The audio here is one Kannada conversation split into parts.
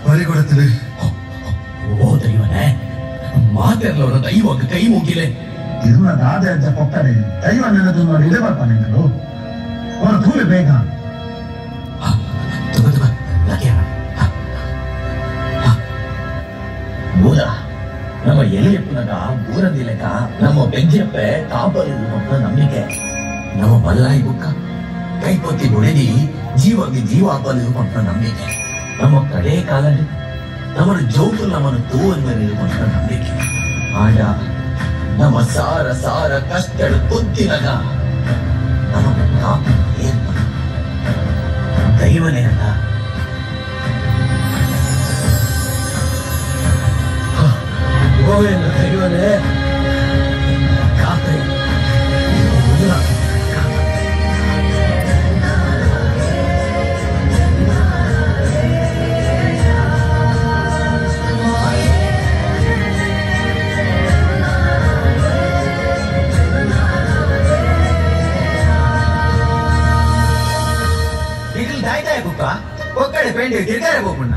ಬರಿಗೊಡುತ್ತದೆ. ಓ ದೈವನೇ, ಮಾತೆಲ್ಲವರ ದೈವಕ್ಕೆ ಕೈ ಮುಗಿಲೆ. ಇದನ್ನ ದಾದೆ ಅಜ್ಜ ಕೊಟ್ಟರೆ ದೈವ ನೆನೆದು ನೋಡಿ ಇದೇ ಬರ್ತಾನೆ ನೀನು. ಅವರ ತೂಲೆ ಬೇಗ ಬೂರ ನಮ್ಮ ಎಲೆಯಪ್ಪನಾಗ ಬೂರದಿಲೆಕ ನಮ್ಮ ಬೆಜ್ಜಪ್ಪೆ ಕಾಪಲಿರು ಅಂತ ನಂಬಿಕೆ. ನಮ್ಮ ಬಲ್ಲಾಯಿ ಬುಕ್ಕ ಕೈಪೊತ್ತಿ ಹೊಡೆದಿ ಜೀವಕ್ಕೆ ಜೀವ ಹಾಕಲಿರು ಅಂತ ನಂಬಿಕೆ. ನಮ್ಮ ಕಡೆ ಕಾಲಲ್ಲಿ ನಮ್ಮ ಜೋಕು ನಮ್ಮನ್ನು ತೂವನ್ನಿರುವಂತ ನಂಬಿಕೆ. ಆಗ ನಮ್ಮ ಸಾರ ಸಾರ ಕಷ್ಟ ಕುತ್ತಿನಗ ನಮ್ಮ ಕಾಪು ಏನ್ ದೈವನೇ ಅಲ್ಲ. ಗೋವಿಂದ ದೈವನೇ ಕಾತೆ ಒಕ್ಕಡೆ ಪೇಂಡಿ ತಿರ್ಗಾರೆ ಹೋಗ್ಬಣ್ಣ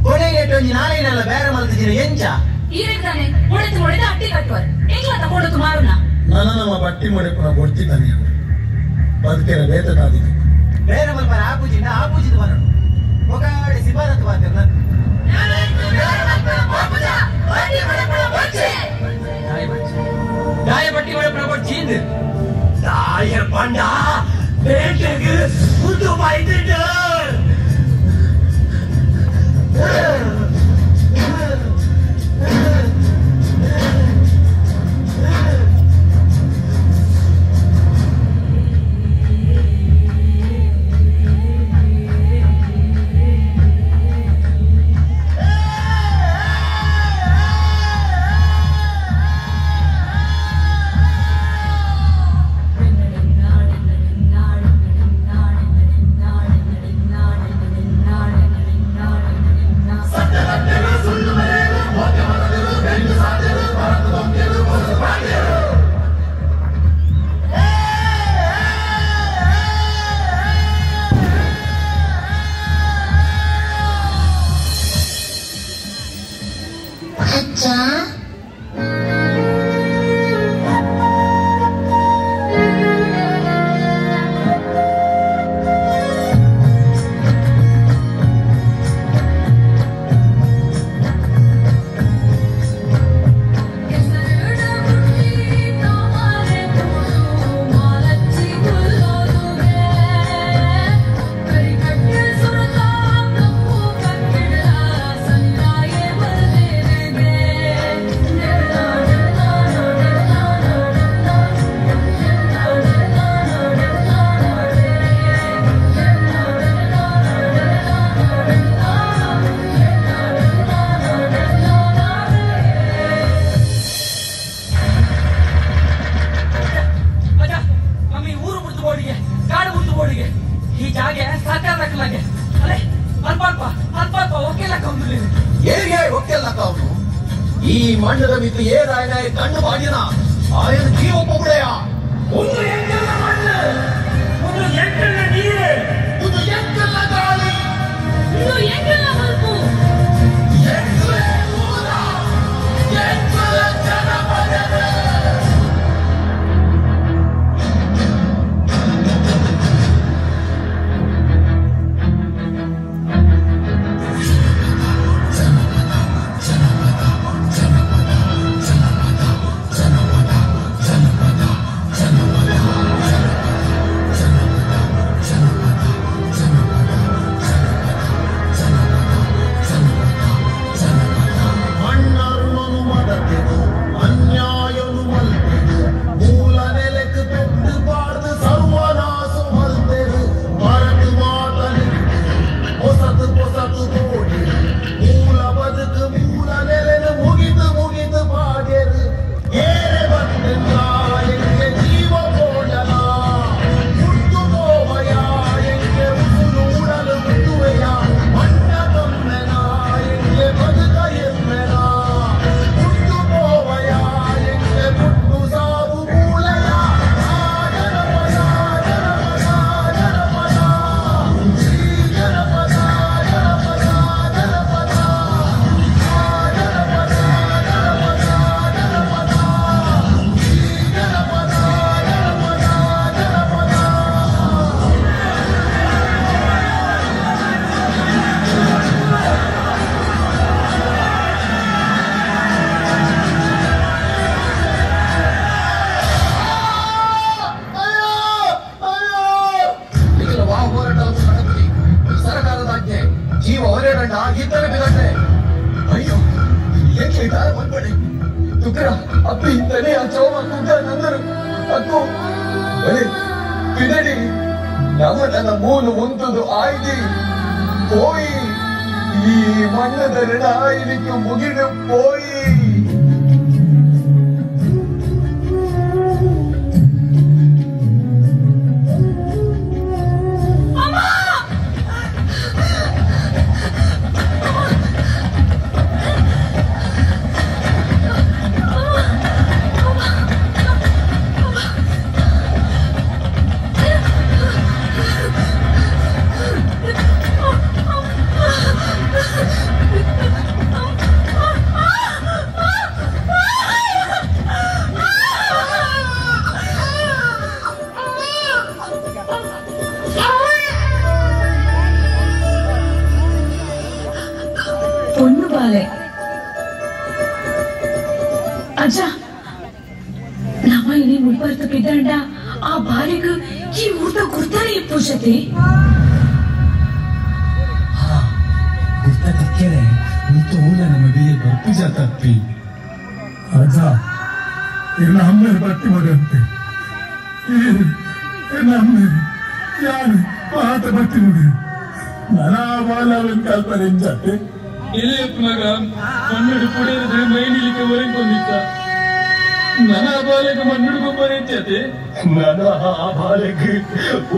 ಕೊನೆಗೆ ನಾಳೆನೆಲ್ಲ ಬೇರೆ ಮಲ್ತಿದ್ದೀರ ಎಂಚ ಈರೆಗ್ದಾನೆ ಹೊಡೆದು ಹೊಡೆದು ಅಟ್ಟಿ ಕಟ್ಟುವರು ಏಕ್ಲ ತಗೊಂಡು ಮಾರುನ ನಾನು ನಮ್ಮ ಬಟ್ಟಿ ಮಾಡಿ ಪುನಃ ಕೊಡ್ತಿದ್ದಾನೆ. ಬದುಕೇನ ಬೇತಾದಿದ್ದು ಬೇರೆ ಮಲ್ಪ ಆಪೂಜಿಂದ ಆಪೂಜಿದ ಬರೋಣ ಒಕ್ಕಡೆ ಸಿಬಾರತ್ ಬಾತಿರ್ನ ದಾಯ ಬಟ್ಟಿ ಮಾಡಿ ಪ್ರಬೋಟ್ ಚೀಂದು ದಾಯ ಪಂಡ ಬೇಟೆಗೆ ಕುದ್ದು ಬಾಯ್ತಿದ್ದ. ಈ ಮಂಡದ ಬಿತ್ತು ಏ ರಾಯನ ಕಣ್ಣು ಬಾಡಿನ ಆಯನ ಜೀವ ಒಬ್ಬೊಬ್ಬಳೆಯ ಒಂದು ಎಂಟಲ್ಲ ಮಣ್ಣು, ಒಂದು ಎಂಟಲ್ಲ ನೀರು, ಒಂದು ಎಂಟಲ್ಲ ಗಾಳಿ, ಇದು ಎಂಟಲ್ಲ ಮಲ್ಪು, ಎಂಟಲೇ ಊರ, ಎಂಟಲ ಜನಪದವೇ. అప్పుడు ఇంతనే ఆ చోమంటారు అక్కు పిన్నడి నమన మూను ముందు ఆಯ್ದಿ పోయి ఈ మన్నదరణ ఆయనకు ముగిడు పోయి ಅಜ್ಜ ನಮ್ಮ ಇನಿ ಮುಲ್ಪರ್ತ ಬಿದ್ದಂಡ ಆ ಬಾಲಿಗೆ ಈ ಊಟ ಗುರ್ತಾನೆ ಪೂಜತೆ ಗುರ್ತಕ್ಕೆರೆ ಇಂತ ಊಲ ನಮಗೆ ಬರ್ಪೂಜ ತಪ್ಪಿ ಅಜ್ಜ ಎಲ್ಲ ಅಮ್ಮ ಬಟ್ಟಿ ಮಗಂತೆ ಎಲ್ಲ ಅಮ್ಮ ಯಾರು ಪಾತ ಬಟ್ಟಿ ಮಗ ನನ ಬಾಲವನ್ ಕಲ್ಪನೆ ಜಾತೆ ಎಲ್ಲಿಯಪ್ಪನಾಗ ಮಣ್ಣುಡು ಕುಡಿಯದ್ರೆ ಮೈನಿಲಿಕ್ಕೆ ಒರೆಂಕೊಂಡಿದ್ದ ನನ್ನ ಬಾಲೆಗೆ ಮಣ್ಣುಡುಗು ಬರೀತೈತೆ ನನ್ನ ಆ ಬಾಲೆಗೆ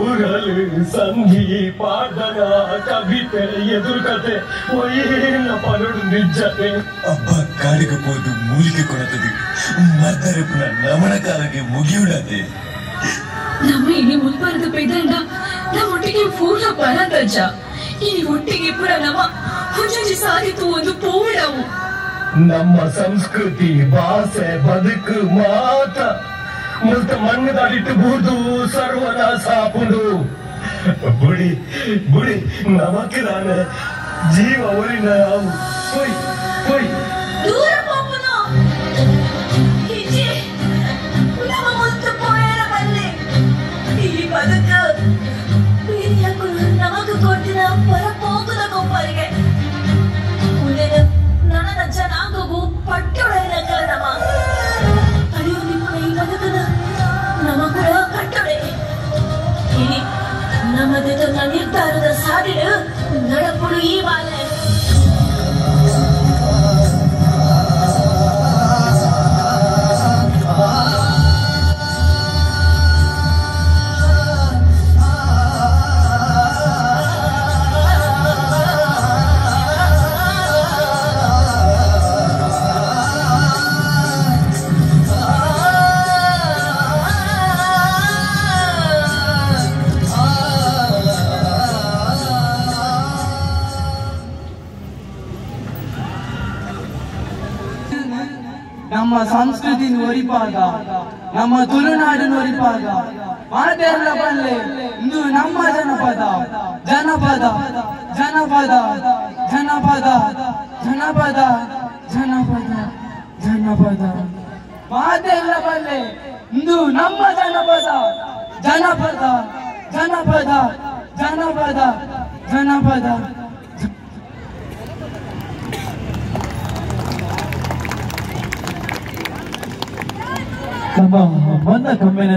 ಊರಲು ಸಂಧಿ ಪಾಠನ ಕವಿತೆ ಎದುರುಕತೆ ಒಯ್ಯಿನ ಪನಡು ನಿಜ್ಜತೆ ಅಬ್ಬ ಕಾಡಿಗೆ ಹೋದು ಮೂಲಿಕೆ ಕೊಡತದೆ ಮದ್ದರಪ್ಪನ ನಮನ ಕಾಲಕ್ಕೆ ಮುಗಿಯುಡತೆ ನಮ್ಮ ಇನಿ ಮುಲ್ಪರ್ತ ಬಿದ್ದಂಡ ನಮ್ಮೊಟ್ಟಿಗೆ ಪೂರ್ಣ ಬರದಜ್ಜ ಈ ಒಟ್ಟಿಗೆ ಪುರ ನಮ್ಮ ಹುಂಜಿ ಸಾರಿತು ಒಂದು ಪೋಳವು ನಮ್ಮ ಸಂಸ್ಕೃತಿ ಭಾಷೆ ಬದುಕು ಮಾತ ಮುಲ್ತ ಮಣ್ಣು ದಾಡಿಟ್ಟು ಬೂದು ಸರ್ವನಾಶ ಆಪುಂಡು ಬುಡಿ ಬುಡಿ ನಮಕ್ಕೆ ನಾನೆ ಜೀವ ಊರಿನ ಹೋಯ್ ಹೋಯ್ ದೂರ ಪಾಪನು ಹಿಜಿ ನಮ್ಮ ಮುತ್ತು ಪೋಯರ ಬಲ್ಲೆ ಈ ಬದುಕು ಹಿರಿಯಕು ನಮಗೂ ಕೊಟ್ಟಿನ ಪರ ಹೋಗುದ ಗೊಬ್ಬರಿಗೆ ಉಳಿದ ನನ್ನ ಚೆನ್ನಾಗು ಪಟ್ಟೊಳೆಯ ನಮ್ಮ ಅಡಿಯು ನಿಮ್ಮ ಈ ಬದುಕದ ನಮ್ಮ ಕೂಡ ಕಟ್ಟೊಳೆ ಇനി ನಮ್ಮದು ನಿರ್ಧಾರದ ಸಾಡಿಡು ನಡಪುಡು ಈ ಬಾಲೆ ನಮ್ಮ ಸಂಸ್ಕೃತಿ ಒರಿಪಾಗ ನಮ್ಮ ತುಳುನಾಡಿನ ಒರಿಪಾಗ ಮಾತೆಲ್ಲ ಬಲ್ಲೆ ಇದು ನಮ್ಮ ಜನಪದ ಜನಪದ ಜನಪದ ಜನಪದ ಜನಪದ ಜನಪದ ಜನಪದ ಮಾತೆಲ್ಲ ಬಲ್ಲೆ ಇದು ನಮ್ಮ ಜನಪದ ಜನಪದ ಜನಪದ ಜನಪದ ಜನಪದ ನಮ್ಮ ಮನ್ನ ಕಮ್ಮೆನ